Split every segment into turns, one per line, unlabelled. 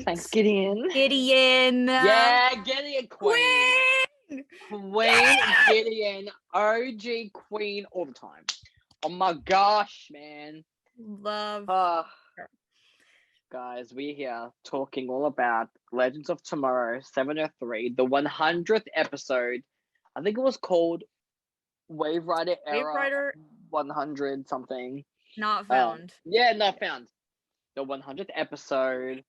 Thanks, Gideon.
Gideon.
Yeah, Gideon Queen.
Queen.
Gideon. OG Queen all the time. Oh my gosh, man.
Love.
Guys, we're here talking all about Legends of Tomorrow 703, the 100th episode. I think it was called Wave Rider Era 100 something.
Not found.
Yeah, not found. The 100th episode.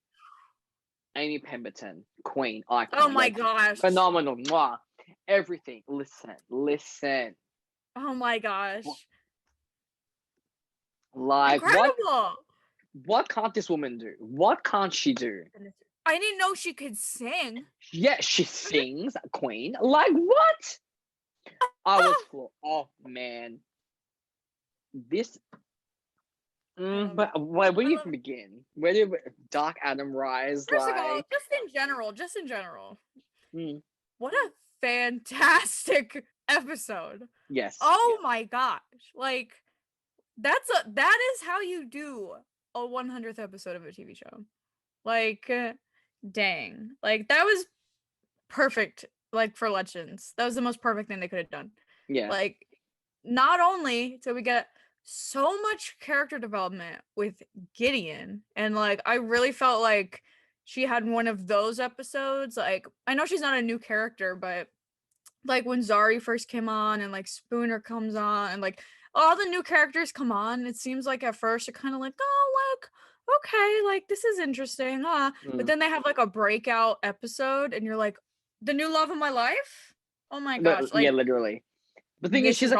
Amy Pemberton, Queen, icon.
Oh my gosh.
Phenomenal. Mwah. Everything. Listen.
Oh my gosh.
Like,
incredible.
What can't this woman do? What can't she do?
I didn't know she could sing.
Yeah, she sings, Queen. Like, what? I was floored. Oh, man. This... but where do you even begin? Where do Dark Adam rise?
First of all, just in general. What a fantastic episode.
Yes.
Oh my gosh. Like, that is how you do a 100th episode of a TV show. Like, dang. Like, that was perfect, like, for Legends. That was the most perfect thing they could have done.
Yeah.
Like, not only did we get so much character development with Gideon, and like I really felt like she had one of those episodes. Like, I know she's not a new character, but like when Zari first came on and like Spooner comes on and like all the new characters come on, it seems like at first you're kind of like, oh, like, okay, like this is interesting, but then they have like a breakout episode and you're like, the new love of my life. Oh my gosh. Like,
yeah, literally. The thing is, she's an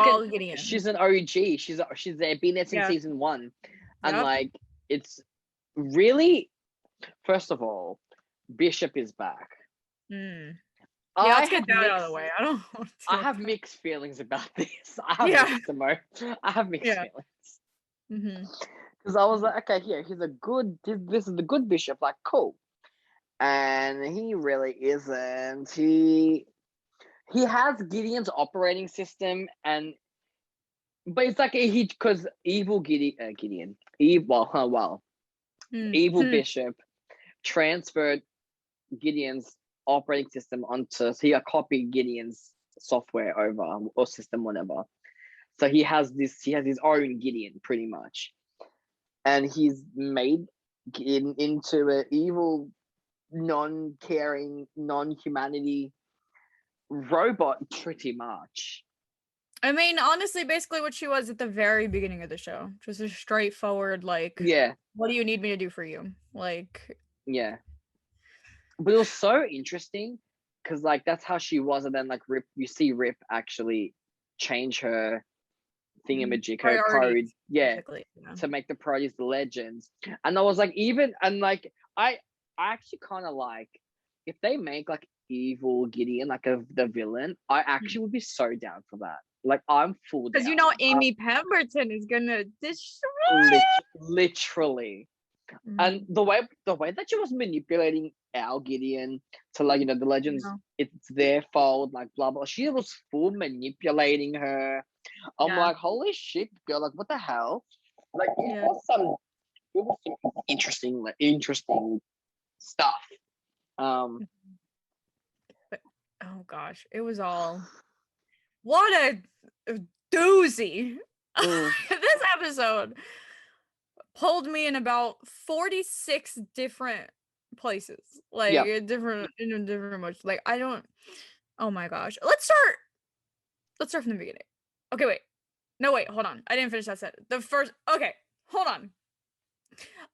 OG. She's there, been there since season 1, and like it's really. First of all, Bishop is back.
Yeah, let's get that out of the way.
I have mixed feelings about this. I have mixed feelings. Because I was like, okay, here he's a good. This is the good Bishop. Like, cool, and he really isn't. He has Gideon's operating system, but it's like because evil evil Bishop transferred Gideon's operating system onto, so he copied Gideon's software over or system, whatever. So he has his own Gideon pretty much, and he's made Gideon into an evil, non-caring, non-humanity robot pretty much.
I mean, honestly, basically what she was at the very beginning of the show. Just a straightforward, like, what do you need me to do for you? Like,
yeah. But it was so interesting because like that's how she was, and then like you see Rip actually change her thingamajig, her code, to make the priorities the Legends. And I was like, I actually kind of like if they make like evil Gideon like the villain, I actually would be so down for that. Like, I'm full down.
Because you know Amy Pemberton is gonna destroy
literally. And the way that she was manipulating our Gideon to, like, you know, the Legends, it's their fault, like blah blah. She was full manipulating her. I'm like, holy shit, girl! Like, what the hell? Like, it was some interesting stuff.
But, oh gosh, it was all what a doozy. This episode pulled me in about 46 different places, like in different much. Like, I don't. Oh my gosh, let's start from the beginning. Okay, hold on. I didn't finish that set. Okay, hold on.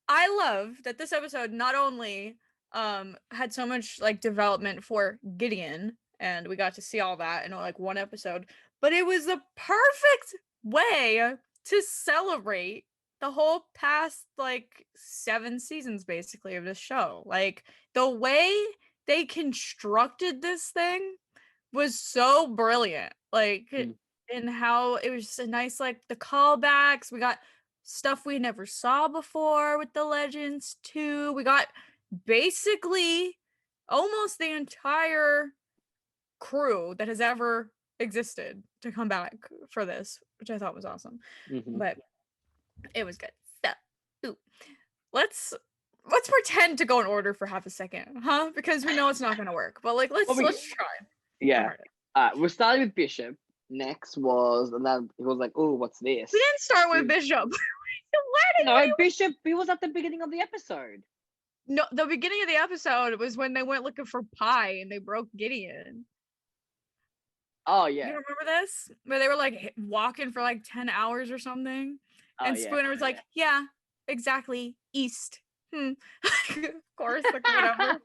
I love that this episode not only had so much like development for Gideon, and we got to see all that in like one episode, but it was the perfect way to celebrate the whole past like 7 seasons basically of this show. Like, the way they constructed this thing was so brilliant. Like, and how it was just a nice, like, the callbacks. We got stuff we never saw before with the Legends too. We got basically almost the entire crew that has ever existed to come back for this, which I thought was awesome. But it was good. So, ooh, let's pretend to go in order for half a second, huh? Because we know it's not gonna work. But like, let's try.
Yeah. We started with Bishop. Next was, and then he was like, "Oh, what's this?"
We didn't start with Bishop.
Bishop. He was at the beginning of the episode.
No, the beginning of the episode was when they went looking for pie and they broke Gideon.
Oh yeah.
You don't remember this? Where they were like walking for like 10 hours or something. And Spooner was like, yeah, exactly. East. Of course, like whatever.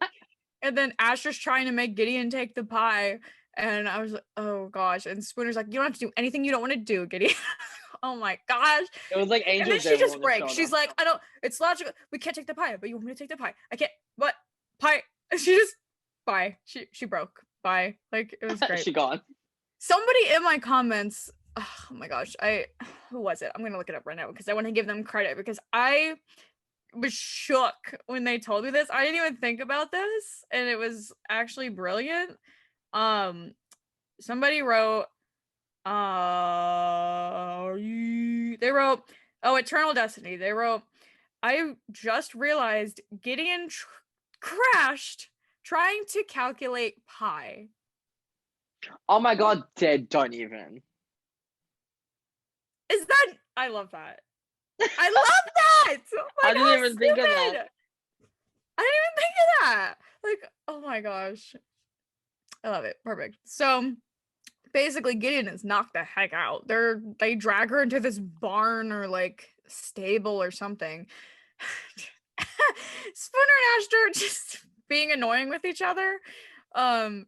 And then Asher's trying to make Gideon take the pie. And I was like, oh gosh. And Spooner's like, you don't have to do anything you don't want to do, Gideon. Oh my gosh.
It was like Angel.
And then she just breaks. She's like, I don't, it's logical. We can't take the pie, but you want me to take the pie. I can't, what? Pie. And she just, bye. She broke. Bye. Like, it was great.
She gone.
Somebody in my comments, oh my gosh, who was it? I'm gonna look it up right now because I want to give them credit because I was shook when they told me this. I didn't even think about this, and it was actually brilliant. Somebody wrote, they wrote, oh, Eternal Destiny. They wrote, I just realized Gideon crashed trying to calculate pi.
Oh my god, dead, don't even.
Is that, I love that. I love that!
I didn't even think of that.
I didn't even think of that. Like, oh my gosh. I love it. Perfect. So basically Gideon is knocked the heck out. They drag her into this barn or like stable or something. Spooner and Ash are just being annoying with each other. And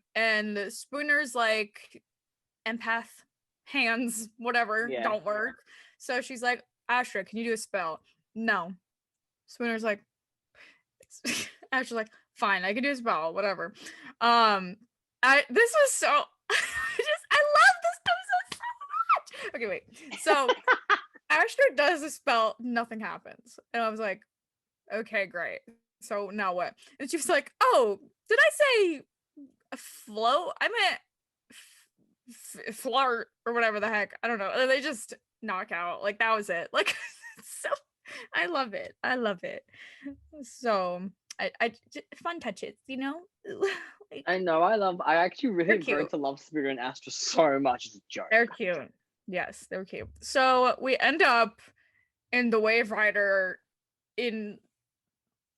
Spooner's like, empath hands, whatever, don't work. So she's like, Astra, can you do a spell? No. Spooner's like, Astra's like, fine, I can do a spell, whatever. This was so, I love this episode so much. Okay, wait. So Astra does a spell, nothing happens. And I was like, okay, great. So now what? And she was like, oh, did I say float? I meant flirt or whatever the heck. I don't know. They just knock out. Like that was it. Like so I love it. I love it. So I fun touches, you know?
Like, I actually really grown to love Spooner and Astra so much. It's a joke.
They're cute. Yes, they're cute. So we end up in the Wave Rider in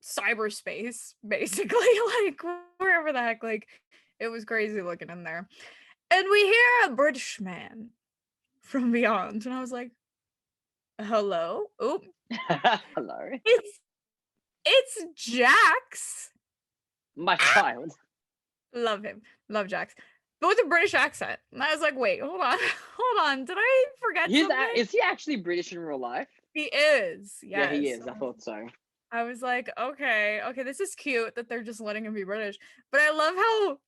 cyberspace, basically, like wherever the heck, like it was crazy looking in there. And we hear a British man from beyond. And I was like, hello? Oop.
Hello.
It's Jax.
My child.
Love him. Love Jax. But with a British accent. And I was like, wait, hold on. Did I forget something?
Is he actually British in real life?
He is. Yes.
Yeah, he is. I thought so.
I was like, okay, this is cute that they're just letting him be British. But I love how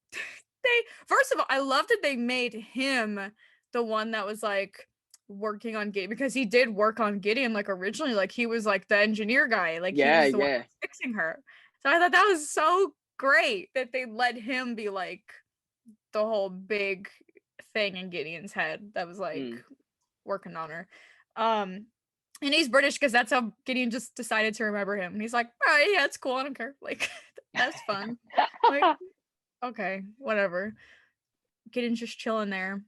first of all, I love that they made him the one that was like working on Gideon, because he did work on Gideon like originally, like he was like the engineer guy, like he was the one that was fixing her. So I thought that was so great that they let him be like the whole big thing in Gideon's head that was like working on her. And he's British because that's how Gideon just decided to remember him. And he's like, all right, yeah, it's cool. I don't care. Like, that's fun. Like, okay, whatever. Gideon's just chilling there,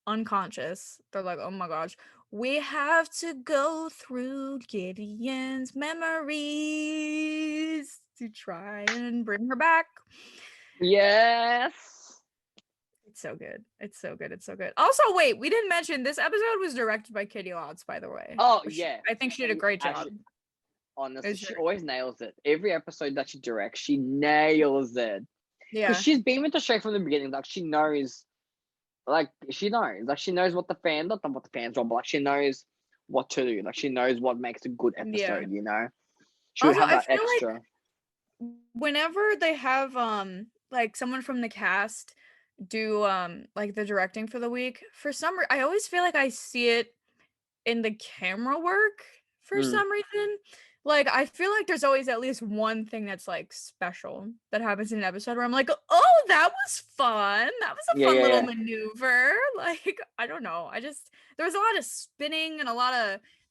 unconscious. They're like, oh my gosh, we have to go through Gideon's memories to try and bring her back.
Yes.
It's so good. It's so good. It's so good. Also, wait, we didn't mention this episode was directed by Kitty Lotz, by the way.
Oh, yeah.
I think she did a great job.
Honestly, she always nails it. Every episode that she directs, she nails it.
Yeah.
Because she's been with the show from the beginning. Like, she knows. Like, she knows what the fans, not what the fans want, but like, she knows what to do. Like, she knows what makes a good episode, you know? She would have that extra.
Like whenever they have, like, someone from the cast do like the directing for the week, for some reason I always feel like I see it in the camera work for some reason. like, I feel like there's always at least one thing that's, like, special that happens in an episode where I'm like, "Oh, that was fun. That was a
Yeah,
fun
yeah,
little
yeah.
maneuver." Like, I don't know. There was a lot of spinning and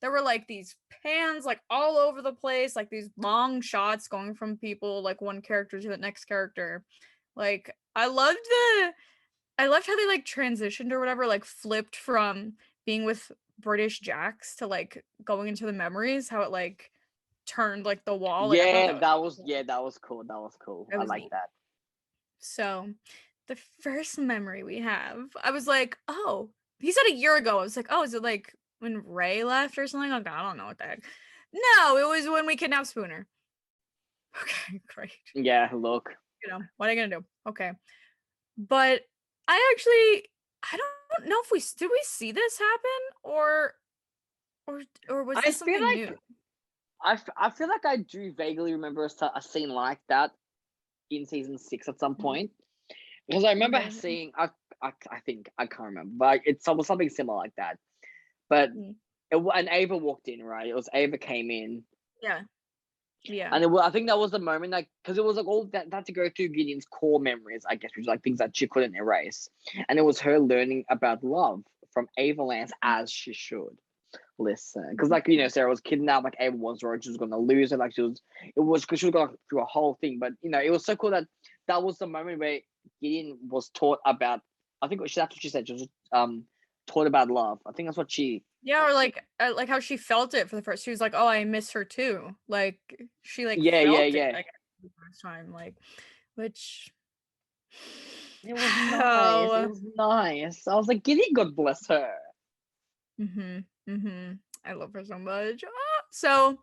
there were, like, these pans, like, all over the place, like, these long shots going from people, like, one character to the next character. Like, I loved how they, like, transitioned or whatever, like, flipped from being with British Jacks to, like, going into the memories, how it, like, turned, like, the wall, like, I thought
Yeah,
that was
that was cool. That was cool.
that
I
was
like
neat.
that.
So, the first memory we have, I was like, "Oh," he said a year ago, I was like, "Oh, is it, like, when Ray left or something?" Like, I don't know what the heck. No, it was when we kidnapped Spooner. Okay, great.
Yeah, look.
What are you gonna do? Okay. But I don't know if did we see this happen or or was
I
this
feel
something new?
like I feel like I do vaguely remember a scene like that in season 6 at some
Mhm.
point because I remember
Okay.
seeing I think I can't remember, but was something similar like that. But
Mhm.
and Ava walked in, right? It was Ava came in,
Yeah. Yeah.
and I think that was the moment, like, because it was like all that to go through Gideon's core memories, I guess, which is like things that she couldn't erase, and it was her learning about love from Ava Lance as she should. Listen, because like Sarah was kidnapped, like Ava was worried she was gonna lose her, like it was because she was going through a whole thing. But it was so cool that was the moment where Gideon was taught about. I think that's what she said. She was taught about love. I think that's what she.
Yeah, or like how she felt it for the first she was like, "Oh, I miss her too." Like she like
Yeah, yeah,
felt it
yeah.
like the first time like which
It was nice. It
oh.
was nice. I was like, Gideon, God bless her.
Mhm. Mhm. I love her so much. Ah, so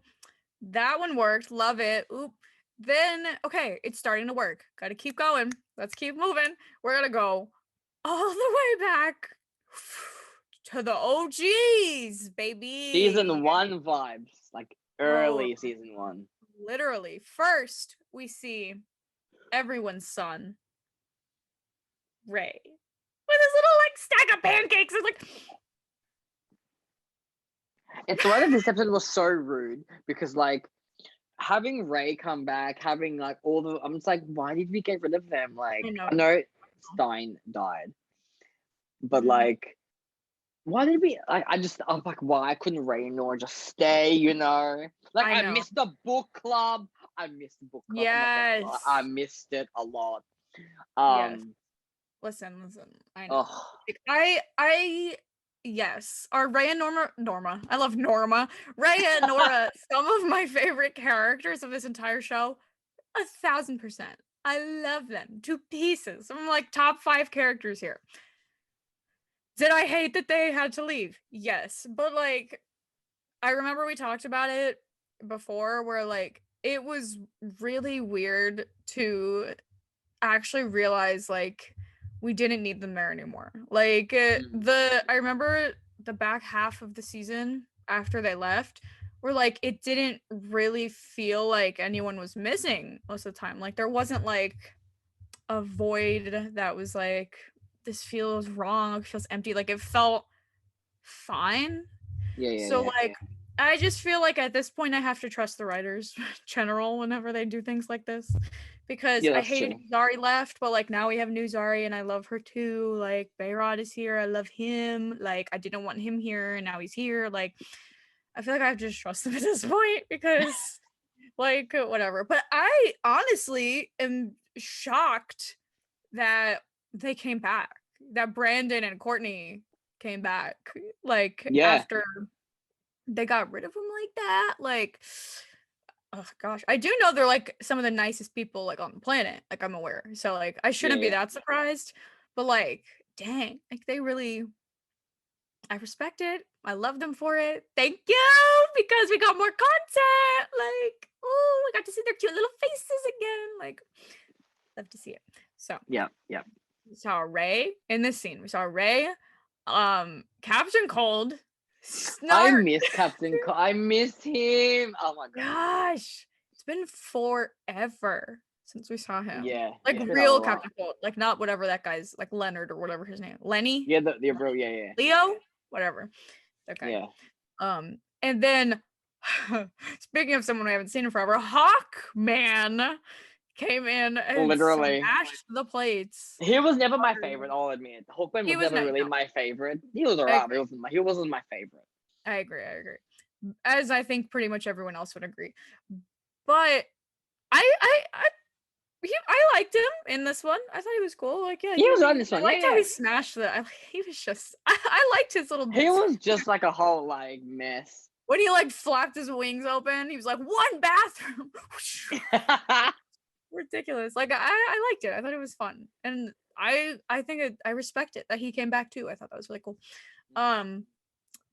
that one worked. Love it. Oop. Then okay, it's starting to work. Got to keep going. Let's keep moving. We're gonna go all the way back to the OGs,
Season
baby.
1 vibes, like
Oh,
early season 1.
literally. First, we see everyone's son, Ray, with his little like stack of pancakes. It's like,
It's why that this episode was so rude because like having Ray come back, having like all the, I'm just like, why did we get rid of them? Like,
I know.
I know Stein died, but
Mhm.
like, why did we? I'm like, why couldn't Ray and Nora just stay? Like
I
I
know.
missed the book club. I missed the book club. I'm not gonna lie, I
Yes.
missed it a lot.
Yes.
Um,
Listen. I know.
oh
Like, yes. Are Ray and Norma. I love Norma. Ray and Nora, some of my favorite characters of this entire show. 1,000%. I love them to pieces. I'm like top 5 characters here. Did I hate that they had to leave? Yes. But like I remember we talked about it before where like it was really weird to actually realize like we didn't need them there anymore. Like
mm,
I remember the back half of the season after they left where like it didn't really feel like anyone was missing most of the time. Like there wasn't like a void that was like this feels wrong, it feels empty. Like it felt fine.
yeah, yeah,
So
yeah,
like I just feel like at this point I have to trust the writers general whenever they do things like this because
yeah.
I
That's
hated
true.
Zari left, but like now we have new Zari and I love her too. Like Bayrod is here, I love him. Like I didn't want him here and now he's here. Like I feel like I have to just trust them at this point because like whatever. But I honestly am shocked that they came back. That Brandon and Courtney came back like
Yeah,
after they got rid of him like that. Like, oh gosh, I do know they're like some of the nicest people like on the planet. Like I'm aware, so like I
yeah,
shouldn't be
yeah.
that surprised. But like, dang, like they really, I respect it. I love them for it. Thank you because we got more content. Like, oh, we got to see their cute little faces again. Like, love to see it. So
Yeah, yeah.
we saw Ray in this scene. We saw Ray, Captain Cold,
I
Snart.
miss I miss him. Oh my god.
Gosh, it's been forever since we saw him.
Yeah,
Like
it's been a
real
lot.
Captain Cold, like not whatever that guy's like Leonard or whatever his name. Lenny?
Yeah, the bro. Yeah, yeah,
Leo? Whatever. Okay.
yeah.
And then Speaking of someone we haven't seen in forever, Hawkman came in and
Literally.
smashed the plates.
He was never my favorite, I'll admit. Hawkman was never really my favorite. He was alright, but he wasn't my favorite.
I agree. As I think pretty much everyone else would agree. But I liked him in this one. I thought he was cool. Like, yeah,
he was on this one.
I liked how he smashed he was just. I liked his little.
He was just like a whole like mess.
When he like flapped his wings open, he was like, one bathroom. Ridiculous. Like I liked it. I thought it was fun, and I think I respect it that he came back too. I thought that was really cool.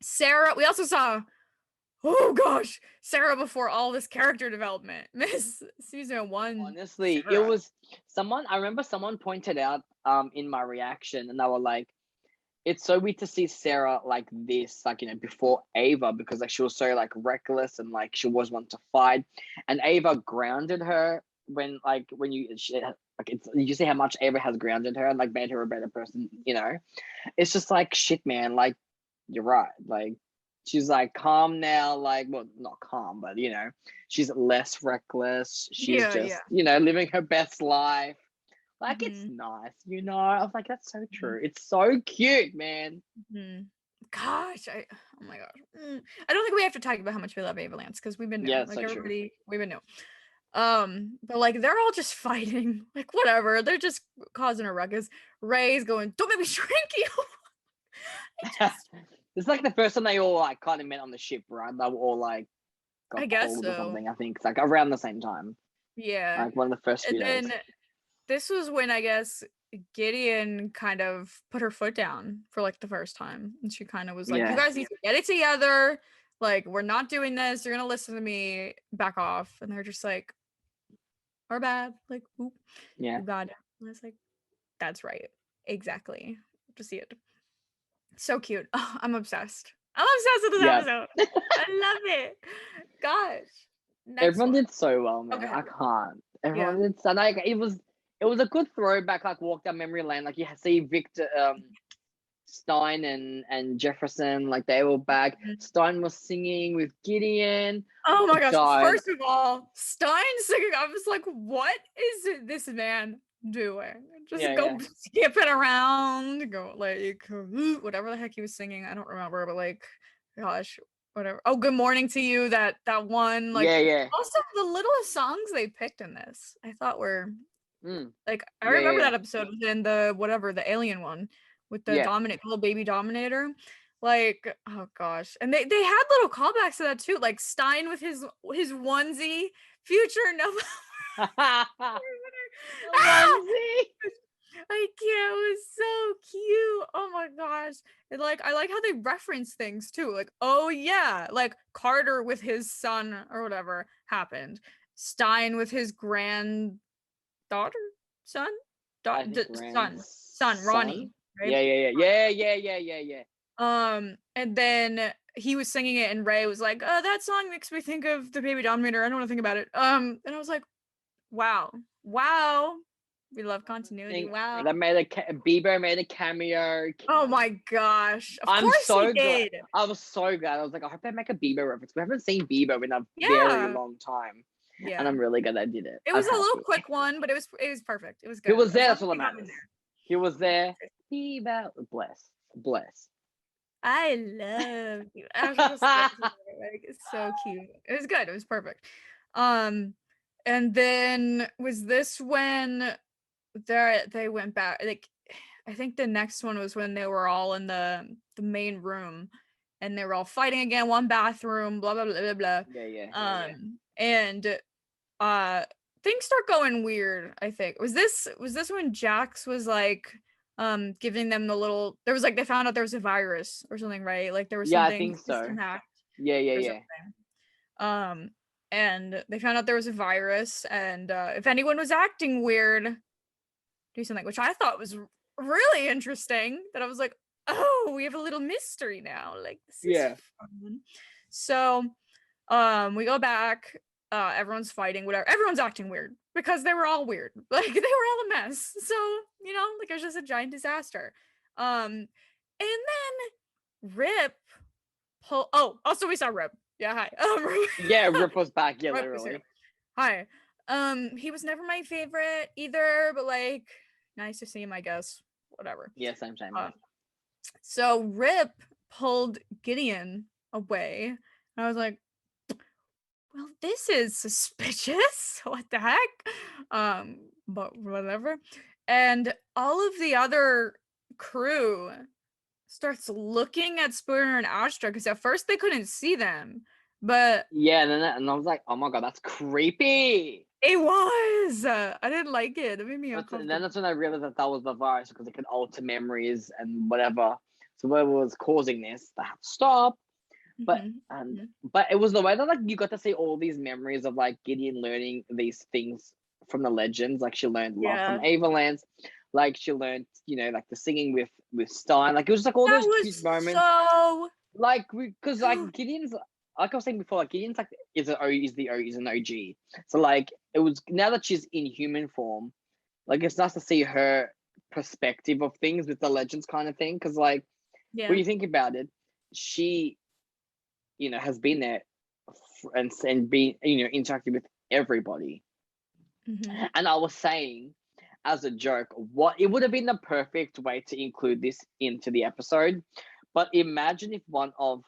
Sarah. We also saw. Oh gosh, Sarah before all this character development. Miss season 1.
Honestly,
Sarah.
it was someone. I remember someone pointed out in my reaction, and they were like, "It's so weird to see Sarah like this, like before Ava, because like she was so like reckless and like she always wanted to fight, and Ava grounded her when you you see how much Ava has grounded her and like made her a better person. It's just like shit, man. Like you're right, like." She's like calm now, like, well, not calm, but she's less reckless. She's living her best life. Like it's nice, I was like, that's so true. It's so cute, man.
Gosh, oh my gosh. I don't think we have to talk about how much we love Ava Lance because we've been like so everybody true. We've been new. But like they're all just fighting, like whatever. They're just causing a ruckus. Ray's going, don't make me shrink you.
It's like the first time they all like kind of met on the ship, right? They were all like,
I guess so.
Or something. I think it's like around the same time.
Yeah,
like one of the first few days.
And then this was when I guess Gideon kind of put her foot down for like the first time, and she kind of was like, "You guys need to get it together. Like, we're not doing this. You're gonna listen to me. Back off." And they're just like, "Our bad." Like, oop.
Yeah.
You got it. And I was like, "That's right. Exactly." To see it. So cute. Oh, I'm obsessed. I'm obsessed with this episode. I love it. Gosh.
Everyone did so well, man. Okay. I can't. Everyone did so like it was a good throwback, like walk down memory lane. Like you see Victor Stein and Jefferson, like they were back. Stein was singing with Gideon.
Oh my gosh. First of all, Stein singing, I was like, what is this man doing? Just go skipping around, go like whatever the heck he was singing. I don't remember, but like, gosh, whatever. Oh, good morning to you. That one, like, also the littlest songs they picked in this, I thought were like, I remember that episode in the the alien one with the little baby Dominator. Like, oh gosh, and they had little callbacks to that too, like Stein with his onesie, future Nova. I can't. It was so cute. Oh my gosh. And like I like how they reference things too. Like, oh yeah, like Carter with his son or whatever happened. Stein with his granddaughter, son, Ronnie. Right?
Yeah.
And then he was singing it, and Ray was like, "Oh, that song makes me think of the Baby Dominator. I don't want to think about it." And I was like, "Wow, we love continuity." Wow.
That Bieber made a cameo.
Oh my gosh! Of course he did.
I was so glad. I was like, I hope they make a Bieber reference. We haven't seen Bieber in a very long time. Yeah. And I'm really glad they did it.
It was a little quick one, but it was perfect. It was good.
He was there. That's all that matters. He was there. Bieber, bless.
I love you. It's so cute. It was good. It was perfect. And then was this when they went back? Like, I think the next one was when they were all in the main room, and they were all fighting again. One bathroom, blah blah blah blah blah.
Yeah.
And things start going weird. I think was this when Jax was like giving them the little, there was like, they found out there was a virus or something, right? Like there was something.
I think so.
Hacked
yeah.
And they found out there was a virus, and if anyone was acting weird, do something, which I thought was really interesting. That I was like, oh, we have a little mystery now. Like, this is fun. So we go back, everyone's fighting, whatever, everyone's acting weird because they were all weird. Like, they were all a mess. So, like, it was just a giant disaster. And then Rip also we saw Rip. Yeah, hi.
Yeah, Rip was back. Yeah,
Rip was here.
literally.
Hi. He was never my favorite either, but like, nice to see him, I guess. Whatever.
Yeah, same.
So Rip pulled Gideon away, and I was like, well, this is suspicious. What the heck? But whatever. And all of the other crew starts looking at Spooner and Astra because at first they couldn't see them, but
Yeah, and I was like, oh my god, that's creepy.
it was. I didn't like it. It made me
And
uncomfortable.
then that's when I realized that was the virus because it could alter memories and whatever. So whatever was causing this, they have to stop. But but it was the way that like you got to see all these memories of like Gideon learning these things from the legends. Like she learned love from Avalanche, like she learned, like the singing with Stein. Like it was just, like all those cute moments.
So
Like because like Gideon's, like I was saying before, like Gideon's like is an OG. So like it was, now that she's in human form, like it's nice to see her perspective of things with the legends kind of thing. Because like when you think about it, she has been there and been interacting with everybody. And I was saying as a joke, what it would have been the perfect way to include this into the episode. But imagine if one of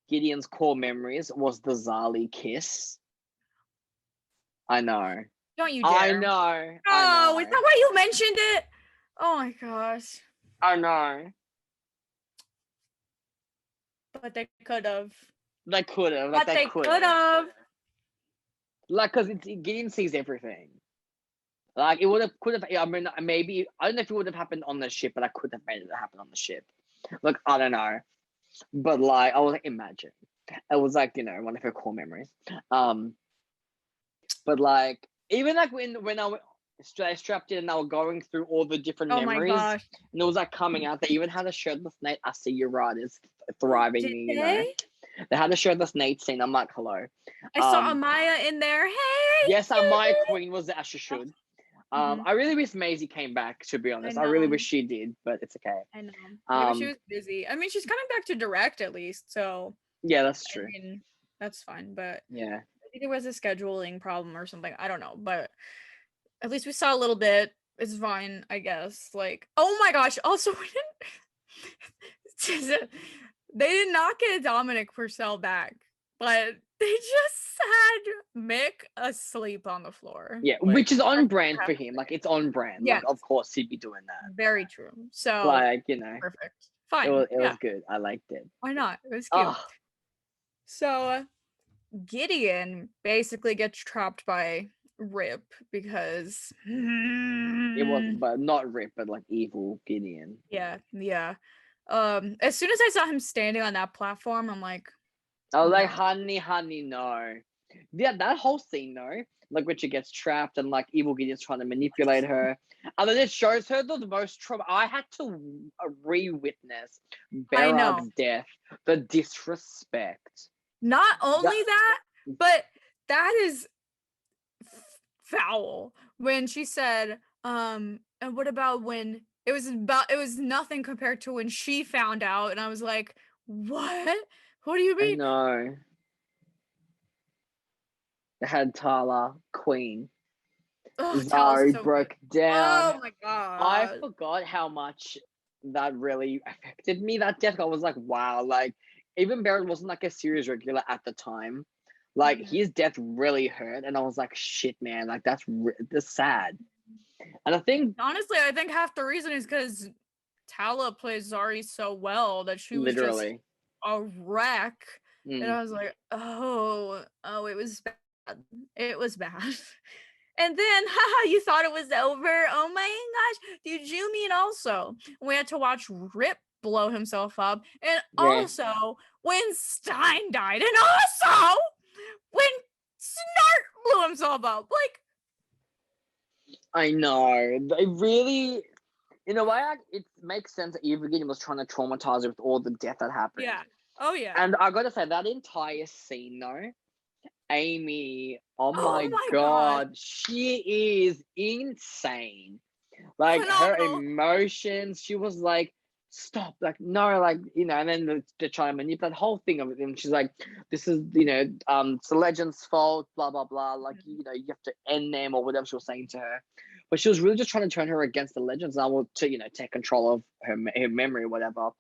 Gideon's core memories was the Zali kiss. I know.
Don't you dare.
I know.
Oh, is that why you mentioned it? Oh my gosh.
I know.
But they could have.
They could have.
But they could have.
Like, because Gideon sees everything. Like, could have. I mean, maybe I don't know if it would have happened on the ship, but I could have made it happen on the ship. Like, I don't know, but like, I was like, imagine. It was like one of her core memories. But like, even like when I strapped in and I was going through all the different memories,
my gosh.
and it was like coming out. They even had a shirtless Nate. I see you right is thriving.
Did they?
They had a shirtless Nate scene. I'm like, hello.
I saw Amaya in there. Hey.
Yes, Amaya Queen was as she should. I really wish Maisie came back, to be honest. I really wish she did, but it's okay.
I know. Maybe she was busy. I mean, she's coming back to direct at least, so.
Yeah, that's true.
I mean, that's fine, but
yeah,
I think there was a scheduling problem or something. I don't know, but at least we saw a little bit. It's fine, I guess. Like, oh my gosh! Also, they did not get Dominic Purcell back, but they just had Mick asleep on the floor.
Yeah, like, which is on brand for him. Like, it's on brand. Yeah, like, of course he'd be doing that.
Very true. So,
like,
perfect. Fine.
It was good. I liked it.
Why not? It was cute. So, Gideon basically gets trapped by Rip because
it was, but not Rip, but like evil Gideon.
Yeah. As soon as I saw him standing on that platform, I'm like,
I was like, honey, no. Yeah, that whole scene though, like when she gets trapped and like evil Gideon's trying to manipulate her, and then it shows her the most trauma. I had to re-witness Berag's death, the disrespect.
Not only that, but that is foul. When she said, and what about when it was nothing compared to when she found out, and I was like, what? What do you mean?
No. They had Tala, Queen. Zari broke down.
Oh my god.
I forgot how much that really affected me. That death, I was like, wow. Like, even Barrett wasn't like a series regular at the time. Like, his death really hurt. And I was like, shit, man. Like, that's sad. And I think...
honestly, I think half the reason is because Tala plays Zari so well that she was just a wreck. And I was like, oh, it was bad. It was bad. And then, you thought it was over? Oh my gosh. Did you mean also we had to watch Rip blow himself up? And also when Stein died? And also when Snart blew himself up? Like,
I know. They really... in a way, it makes sense that Eva Gideon was trying to traumatize her with all the death that happened.
Yeah. Oh, yeah.
And I gotta say, that entire scene, though, Amy, oh my god, she is insane. Like, her emotions, she was like stop, like, no, like, you know, and then they're trying to manipulate that whole thing of it, and she's like, this is, you know, it's the Legends' fault, blah blah blah, like, you know, you have to end them, or whatever she was saying to her. But she was really just trying to turn her against the Legends, and I want to, you know, take control of her memory or whatever.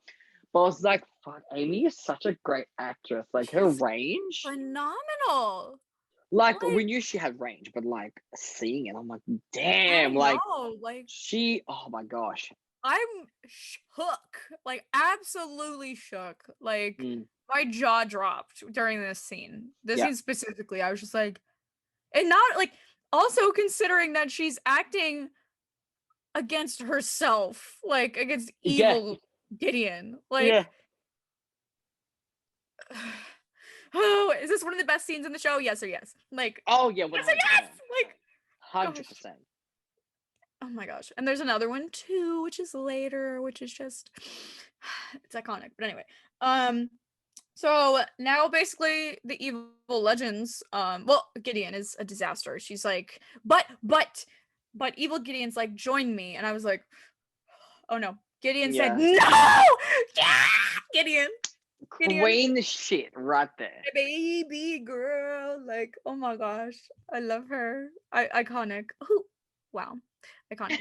But I was like, fuck, Amy is such a great actress, like, her range,
phenomenal.
like, we knew she had range, but like seeing it, I'm like, damn, like,
like,
she, oh my gosh.
I'm shook, like absolutely shook. Like
Mm.
my jaw dropped during this scene. This
Yeah.
scene specifically, I was just like, and not like, also considering that she's acting against herself, like against evil Gideon. Like,
Yeah.
oh, is this one of the best scenes in the show? Yes or yes? Like,
Oh yeah, 100%.
yes! Like,
100%.
oh my gosh. And there's another one too, which is later, which is just, it's iconic. But anyway, so now basically the evil Legends, well, Gideon is a disaster. She's like, but evil Gideon's like, join me. And I was like, oh no. Gideon said, no! Yeah! Gideon.
Queen shit right there.
Baby girl. Like, oh my gosh. I love her. Iconic. Ooh, wow. Iconic.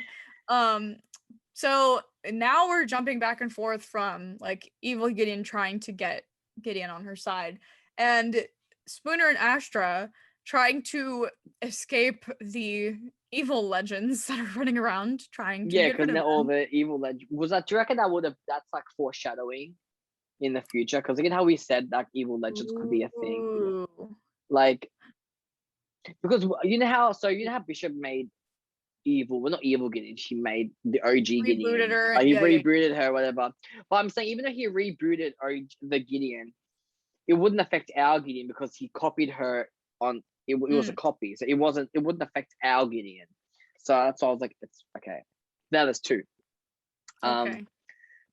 So now we're jumping back and forth from like evil Gideon trying to get Gideon on her side, and Spooner and Astra trying to escape the evil Legends that are running around trying to get rid of them.
All the evil Legends. Do you reckon that's like foreshadowing in the future? Because again, how we said that evil Legends could be a thing. Like, because you know how Bishop made evil, well, not evil Gideon, she made the OG Gideon.
Her.
Like, he rebooted her, whatever. But I'm saying, even though he rebooted the Gideon, it wouldn't affect our Gideon because he copied her on it. It was a copy, so it wouldn't affect our Gideon. So that's why I was like, it's okay. Now there's two. But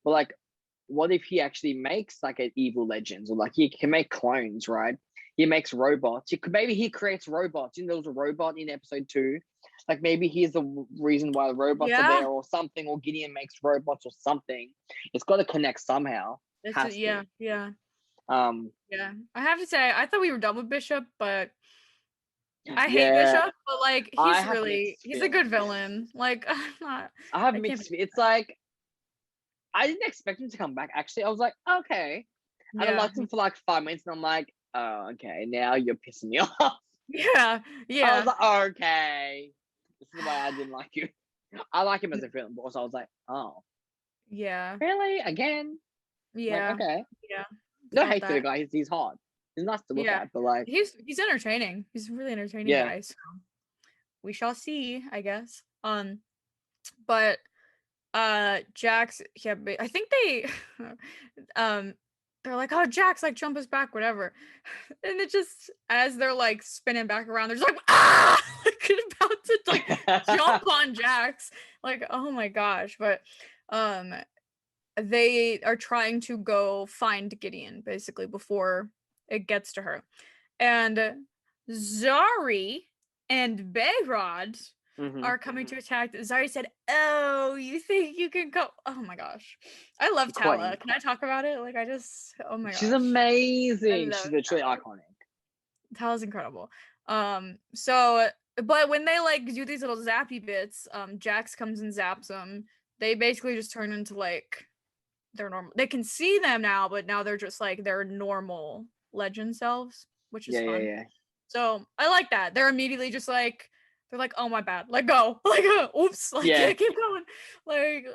like, what if he actually makes like an evil Legends, or like he can make clones, right? He makes robots. Maybe he creates robots. You know, there was a robot in episode 2. Like, maybe he's the reason why the robots are there, or something, or Gideon makes robots or something. It's got to connect somehow.
Yeah.
Yeah,
I have to say, I thought we were done with Bishop, but I hate Bishop, but like he's a good villain. Like, I
have mixed. It's like, I didn't expect him to come back. Actually, I was like, okay, and I liked him for like 5 minutes, and I'm like, oh, okay, now you're pissing me off.
Yeah.
I was like, okay, this is why I didn't like you. I like him as a villain, but also I was like, oh,
yeah,
really, again?
Yeah.
Like, okay.
Yeah.
No hate to the guy. He's hot. He's nice to look at, but like,
he's entertaining. He's a really entertaining guy. So we shall see, I guess. But Jax, yeah, I think they they're like, oh, Jax, like, jump us back, whatever. And it just, as they're like spinning back around, they're just like, ah, about to like jump on Jax. Like, oh my gosh. But they are trying to go find Gideon basically before it gets to her. And Zari and Behrad are coming to attack. Zari said, oh, you think you can go? Oh my gosh. I love Tala. Can I talk about it? Like, oh my gosh.
She's amazing. She's literally iconic.
Tala's incredible. So, but when they like do these little zappy bits, Jax comes and zaps them. They basically just turn into like their normal. They can see them now, but now they're just like their normal legend selves, which is fun. Yeah. So I like that. They're immediately just like, they're like, oh my bad, let go, like, oops, like, keep going, like,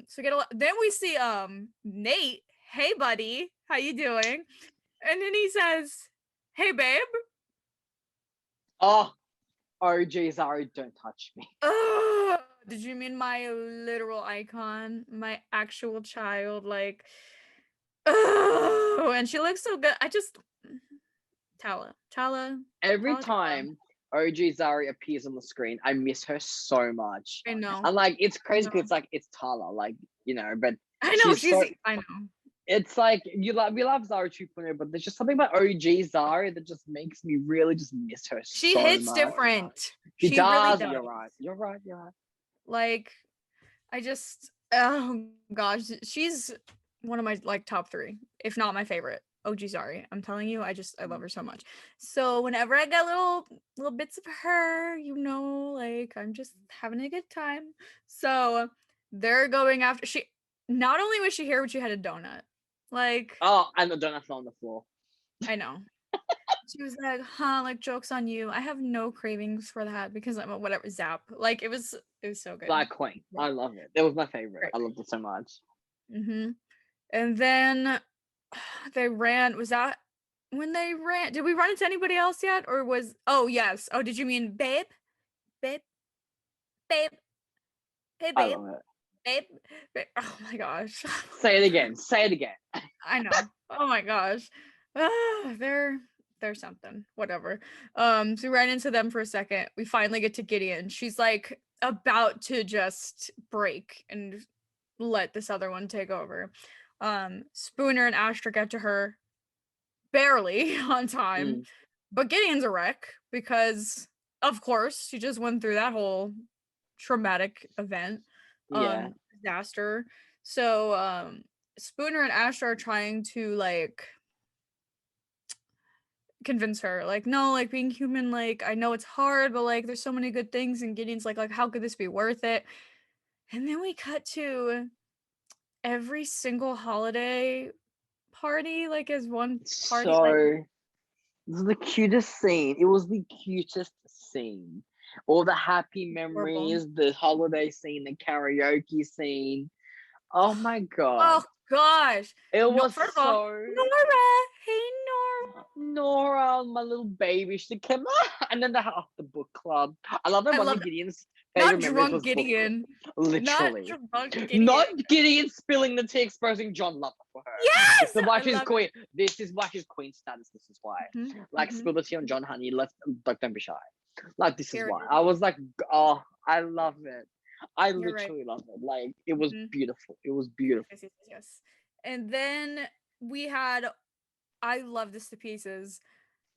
so then we see Nate. Hey buddy, how you doing? And then he says, hey babe.
Oh Zari, don't touch me.
Did you mean my literal icon, my actual child? Like, and she looks so good. Tala.
Every time OG Zari appears on the screen, I miss her so much.
I know.
And like, it's crazy because it's Tala, like, you know, but
I know I know.
It's like, we love Zari 2.0, but there's just something about OG Zari that just makes me really just miss her.
She hits different.
She does. Really does. You're right.
Like, I just, Oh gosh, she's one of my like top 3, if not my favorite. Oh gee, sorry. I'm telling you, I love her so much. So whenever I get little bits of her, like I'm just having a good time. So they're going after she. Not only was she here, but she had a donut. Like,
Oh, and the donut fell on the floor.
I know. She was like, huh, like joke's on you. I have no cravings for that because I'm a whatever zap. Like it was so good.
Black Queen.
Yeah.
I love it. It was my favorite.
Great.
I loved it so much.
Mm-hmm. And then they ran. Was that when they ran? Did we run into anybody else yet? Or was oh yes. Oh, did you mean babe? Babe? Babe? Hey
I
babe?
love it.
Babe? Oh my gosh.
Say it again. Say it again.
I know. Oh my gosh. They're something. Whatever. So we ran into them for a second. We finally get to Gideon. She's like about to just break and let this other one take over. Spooner and Astra get to her barely on time. But Gideon's a wreck because of course she just went through that whole traumatic event.
Yeah.
Disaster. So Spooner and Astra are trying to like convince her like no, like being human, like I know it's hard, but like there's so many good things, and Gideon's like how could this be worth it? And then we cut to every single holiday party like as one party. Like
So this is the cutest scene. It was the cutest scene. All the happy
horrible.
memories, the holiday scene, the karaoke scene. Oh my god.
Oh gosh.
It
No,
was
first of all,
so
Nora. Hey Nora.
Nora, my little baby. She came and then the book club. I love that
I
one
love
of Gideon's
not
favorite memories
drunk
was book club.
Gideon.
Literally.
Not drunk Gideon.
Not Gideon spilling the tea, exposing John Love for her.
Yes!
This is why
I
she's
love
queen.
it.
This is why she's queen status. This is why. Like
Mhm.
spill the tea on John, honey. Let's like don't be shy. Like this is why.
Period.
I was like, oh, I love it. I
You're right.
literally love it. Like it was
Mhm.
beautiful. It was beautiful.
Yes. And then we had, I love this to pieces,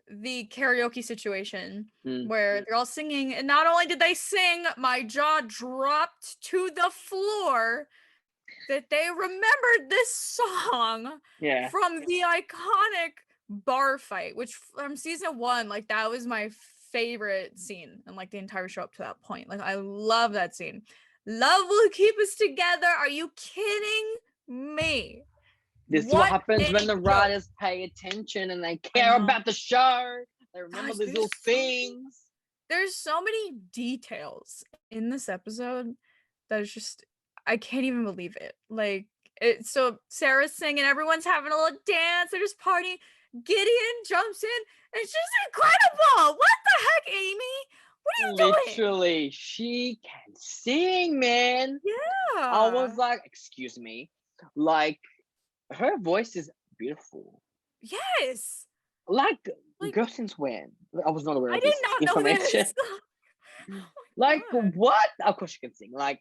the karaoke situation where they're all singing, and not only did they sing, my jaw dropped to the floor that they remembered this song
Yeah.
from the iconic bar fight, which from season 1, like that was my favorite scene and like the entire show up to that point. Like I love that scene. Love will keep us together. Are you kidding me?
This is what happens
a
when the
joke.
writers pay attention and they care about the show. They remember
Gosh,
these little things.
There's so many details in this episode that is just, I can't even believe it. Like so Sarah's singing, everyone's having a little dance, they're just partying. Gideon jumps in, and it's just incredible. What the heck, Amy? What are you doing?
Literally, she can sing, man.
Yeah.
I was like, excuse me. Like, her voice is beautiful.
Yes.
Like girl, since when? I was not aware
I
of
did
this
not know
information.
this. Oh
like,
God.
what? Of course she can sing. Like,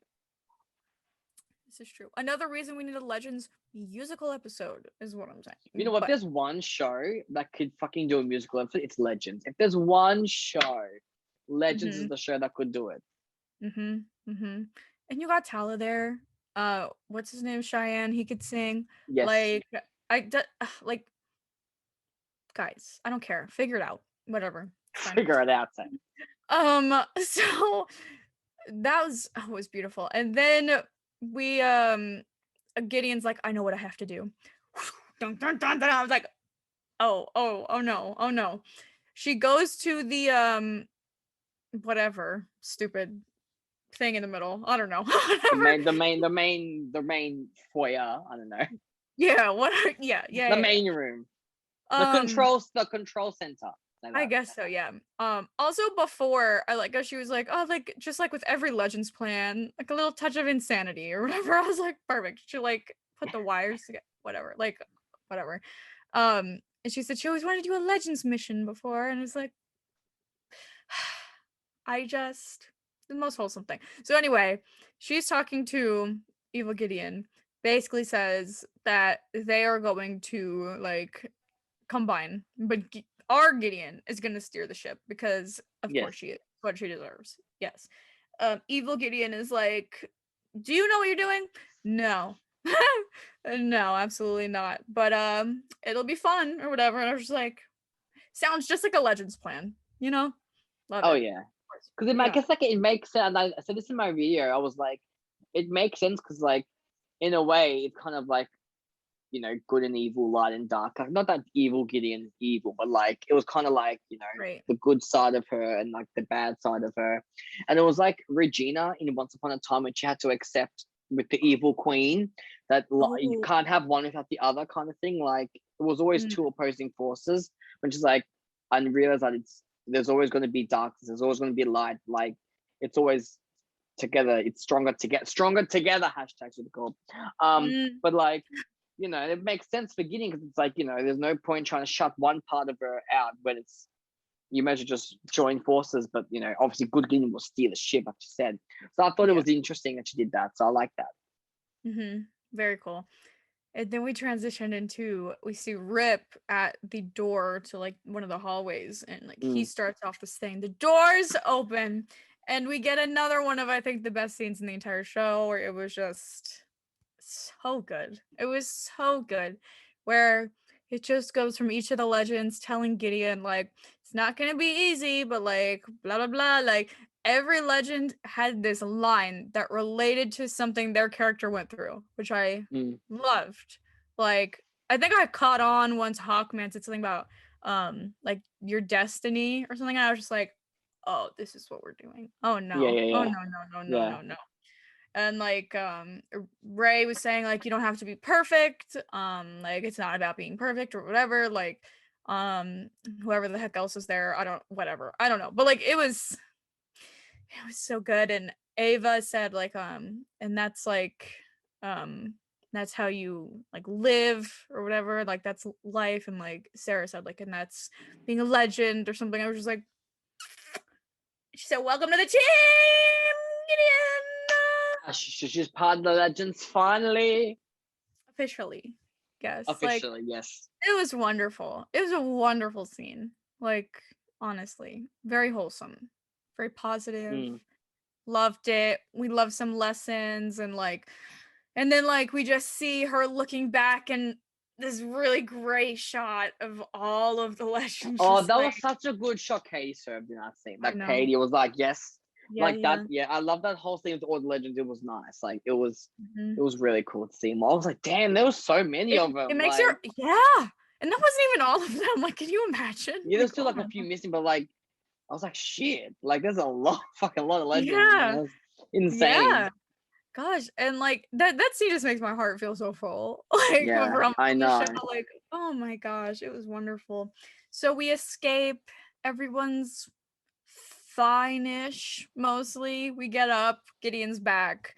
this is true. Another reason we need a Legends musical episode is what I'm saying.
you know what? If there's one show that could fucking do a musical episode, it's Legends. If there's one show, Legends is the show that could do it.
And you got Tala there. What's his name? Cheyenne. He could sing.
Yes.
Like, guys, I don't care. Figure it out. Whatever.
Figure it out, then.
So that was beautiful. And then we Gideon's like, I know what I have to do. Dun, dun, dun, dun. I was like, oh no. She goes to the whatever stupid thing in the middle. I don't know.
the main foyer. I don't know.
Yeah. What? Yeah.
The main room. The control center.
I guess so. Yeah. Also before I like, she was like, oh, like just like with every Legends plan, like a little touch of insanity or whatever. I was like, perfect. She like put the wires together. Whatever. Like, whatever. And she said she always wanted to do a Legends mission before, and it's like, the most wholesome thing. So anyway, she's talking to Evil Gideon, basically says that they are going to like combine, but our Gideon is going to steer the ship because of course she is what she deserves. Yes. Evil Gideon is like, do you know what you're doing? No. No, absolutely not. But it'll be fun or whatever. And I was just like, sounds just like a Legends plan, you know? Love
Oh
it.
yeah,
Of course.
because I
Yeah.
guess like it makes sense. And I said this in my video. I was like, it makes sense because like in a way it's kind of like, you know, good and evil, light and dark. Like not that evil Gideon is evil, but like it was kind of like, you know,
Right.
the good side of her and like the bad side of her. And it was like Regina in Once Upon a Time when she had to accept with the evil queen that you
Oh.
can't have one without the other kind of thing. Like it was always
Mm,
two opposing forces, which is like I realized that there's always going to be darkness, there's always going to be light. Like it's always together. It's stronger together. Hashtags would be called.
mm,
But like, you know, it makes sense for Gideon because it's like, you know, there's no point trying to shut one part of her out when it's you measure just join forces. But you know, obviously, good Gideon will steer the ship, like you said. So I thought it
yeah.
was interesting that she did that. So I like that.
Very cool. And then we transitioned into we see Rip at the door to like one of the hallways, and like he
Mm.
starts off this thing. The doors open, and we get another one of I think the best scenes in the entire show, where it was just so good. It was so good, where it just goes from each of the legends telling Gideon like it's not gonna be easy, but like blah blah blah. Like every legend had this line that related to something their character went through, which I
Mm.
loved. Like I think I caught on once Hawkman said something about like your destiny or something, and I was just like, oh, this is what we're doing. Oh
Yeah,
no.
yeah,
Oh
yeah,
no, no, no, no,
yeah.
no, no. And like Ray was saying like you don't have to be perfect. Like it's not about being perfect or whatever. Like um whoever the heck else is there, I don't know. But like it was so good. And Ava said like and um that's how you like live or whatever, like that's life. And like Sarah said like and that's being a legend or something. I was just like, she said welcome to the team, Gideon.
She's part of the legends finally.
Officially, yes. Like
Officially, yes.
it was wonderful. It was a wonderful scene. Like honestly, very wholesome, very positive.
Mm.
Loved it. We love some lessons and like, and then like we just see her looking back and this really great shot of all of the legends.
Oh,
Just
that
like
was such a good shot Katie served in that scene.
I
Like
know,
Katie was like, yes,
yeah,
like that.
yeah.
Yeah, I love that whole scene with all the legends. It was nice. Like it
Mhm.
was really cool to see them. I was like, damn, there was so many of
It
them.
makes
Like,
your yeah, and that wasn't even all of them. Like, can you imagine?
yeah, there's
Like,
still
oh
like
my
a few
god,
missing, but like, I was like, shit, like there's a lot, fucking lot of legends, man.
yeah,
It was insane.
yeah. Gosh, and like that scene just makes my heart feel so full. Like
Yeah, I
from the show,
know.
like oh my gosh, it was wonderful. So we escape. Everyone's fine-ish mostly. We get up. Gideon's back.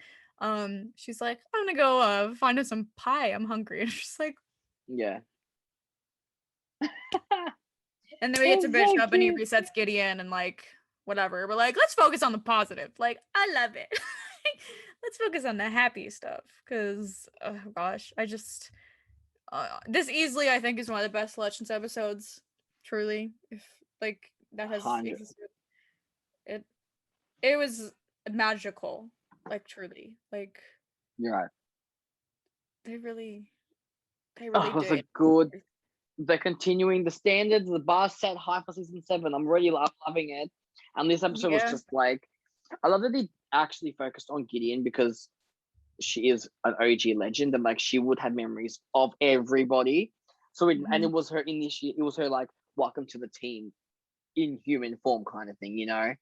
She's like, I'm gonna go find us some pie. I'm hungry. And she's like,
Yeah,
and then we get to
it's so
Bishop, and he
cute.
resets Gideon, and like whatever. But like, let's focus on the positive. Like, I love it. Let's focus on the happy stuff, because oh gosh, I just this easily I think is one of the best Legends episodes. Truly, if like that has
100.
existed, it it was magical. Like truly, like
You're right.
they really they
Oh,
really
it was a
did.
good. They're continuing the standards. The bar set high for season 7. I'm really loving it. And this episode was
Yeah.
just like, I love that they actually focused on Gideon because she is an OG legend and like she would have memories of everybody. So and
Mhm.
it was her initiate. It was her like welcome to the team in human form kind of thing. You know,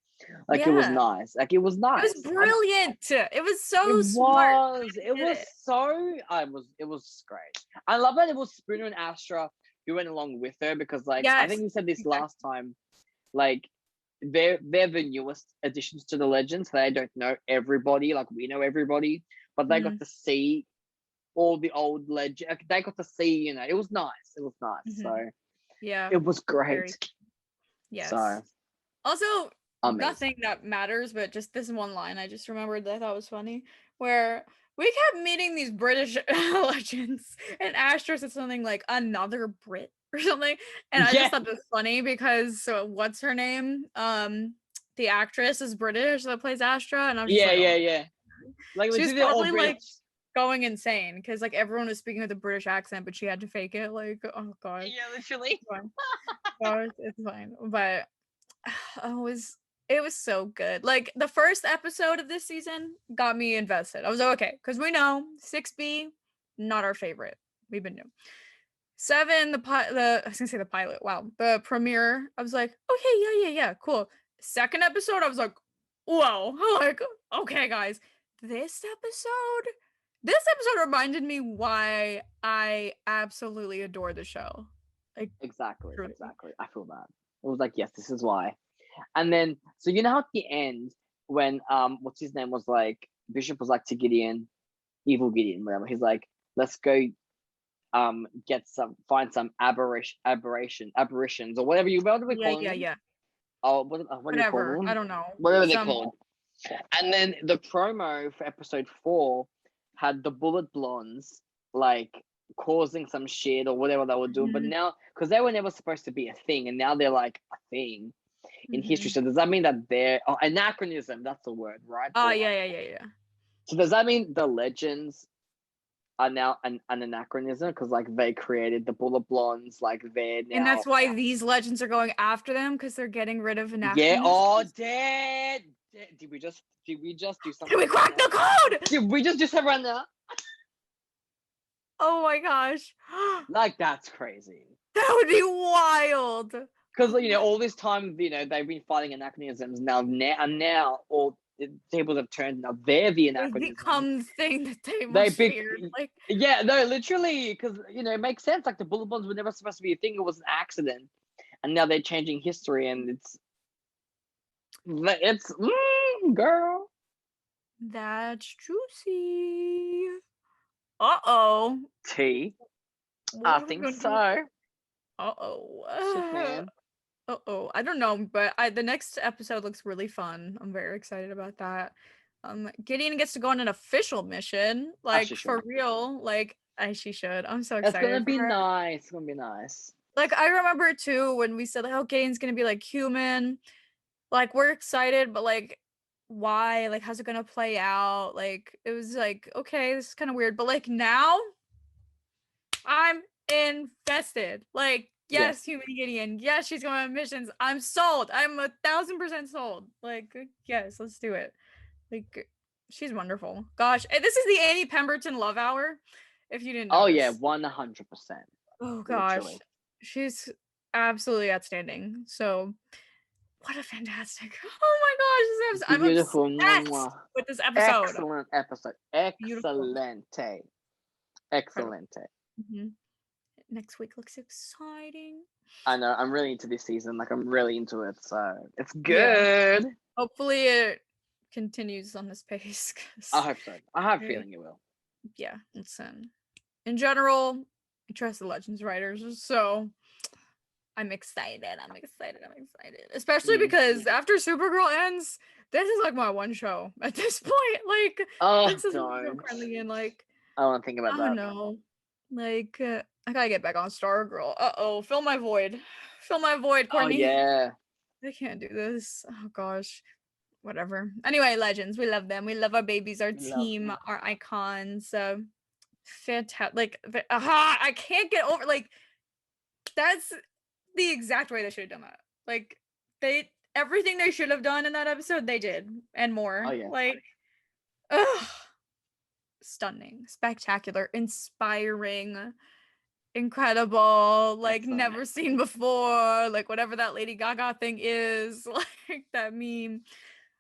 like it was
Yeah.
nice. Like it was
It was
nice.
brilliant. It was
It
so smart.
was. It
Did
was
it.
so. I was. It was great. I love that it was Spooner and Astra who went along with her because, like, I
Yes.
think we said this
Exactly.
last time. Like, they're the newest additions to the Legends. They don't know everybody. Like we know everybody, but they got
Mhm.
to see all the old legend. They got to see. You know, it was nice. It was nice.
Mhm.
So
Yeah.
it was
Very.
great.
Yes.
So
Also,
amazing.
nothing that matters, but just this one line I just remembered that I thought was funny, where we kept meeting these British legends, and Astra said something like another Brit or something, and I just
Yeah.
thought that was funny because so what's her name? The actress is British that plays Astra, and I was just
Yeah.
like, oh,
Yeah. Yeah. Like
she was
legit, they're all
probably like,
British.
going insane because like everyone was speaking with a British accent, but she had to fake it. Like, oh god,
Yeah, literally.
it's fine. But it was so good. Like the first episode of this season got me invested. I was like, okay, because we know 6B, not our favorite. We've been new. 7, I was gonna say the pilot. Wow, the premiere. I was like, okay, yeah, cool. Second episode, I was like, whoa, like, okay, guys, this episode reminded me why I absolutely adore the show. Like,
Exactly.
truly.
I feel that. It was like, yes, this is why. And then, so you know how at the end when what's his name was like, Bishop was like to Gideon, evil Gideon, whatever. He's like, let's go find some aberrations or whatever you call them.
Yeah.
Oh, what do you
Whatever.
call them?
I don't know.
Whatever they're called. And then the promo for episode 4 had the bullet blondes like causing some shit or whatever they were doing. But now, because they were never supposed to be a thing, and now they're like a thing in history. So does that mean that they're anachronism? That's the word, right?
Oh yeah.
So does that mean the legends are now an anachronism because like they created the bullet blondes, like they're now,
and that's why these legends are going after them because they're getting rid of anachronisms.
Yeah. Oh, dead. Did we just do something?
Did we crack the code?
Did we just do something right now?
Oh my gosh.
Like that's crazy.
That would be wild.
Because all this time, they've been fighting anachronisms. Now all tables have turned. Now they're the anachronisms.
They become the thing that they must fear. Like,
yeah, no, literally, because it makes sense. Like the bullet bonds were never supposed to be a thing; it was an accident, and now they're changing history, and it's girl.
That's juicy. Uh-oh.
Tea. I think so.
Uh-oh.
Man.
Uh-oh. I don't know, but the next episode looks really fun. I'm very excited about that. Gideon gets to go on an official mission, like for real. Like, she should. I'm so excited.
It's gonna be nice. It's gonna be nice.
Like, I remember too when we said, like, oh, Gideon's gonna be like human. Like, we're excited, but like, why? Like, how's it gonna play out? Like, it was like, okay, this is kind of weird, but like now, I'm invested. Like, yes, human Gideon. Yes, she's going on missions. I'm sold. I'm 1,000% sold. Like, yes, let's do it. Like, she's wonderful. Gosh, this is the Annie Pemberton love hour. If you didn't know.
Oh yeah, 100%.
Oh gosh, literally. She's absolutely outstanding. So, what a fantastic! Oh my gosh, I'm beautiful. Obsessed with this episode.
Excellent episode. Excelente. Excelente.
Next week looks exciting.
I know. I'm really into this season. Like, I'm really into it. So it's good.
Yeah. Hopefully, it continues on this pace.
I hope so. I have a feeling it will.
Yeah, listen. In general, I trust the Legends writers, so I'm excited. Especially because after Supergirl ends, this is like my one show at this point. Like, this is currently in like.
I don't think about that.
I don't know. Like, I gotta get back on Stargirl. Fill my void, Courtney.
Oh yeah.
I can't do this. Oh gosh. Whatever. Anyway, Legends, we love them. We love our babies, our team, our icons. Fantastic. Like, I can't get over. Like, that's the exact way they should have done that. Like, everything they should have done in that episode, they did, and more.
Oh yeah.
Like, stunning, spectacular, inspiring, incredible, like never seen before, like whatever that Lady Gaga thing is, like that meme.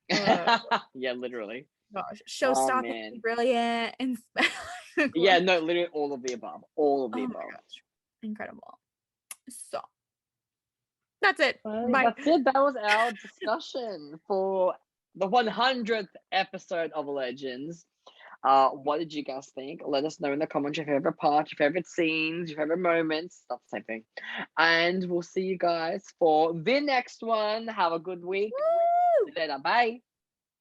Yeah, literally.
Gosh, show-stopping, brilliant, and
yeah, no, literally all of the above. All of the above.
Gosh. Incredible. So that's it.
Bye. That's it. That was our discussion for the 100th episode of Legends. What did you guys think? Let us know in the comments your favorite parts, your favorite scenes, your favorite moments. That's the same thing. And we'll see you guys for the next one. Have a good week. Woo! Later. Bye.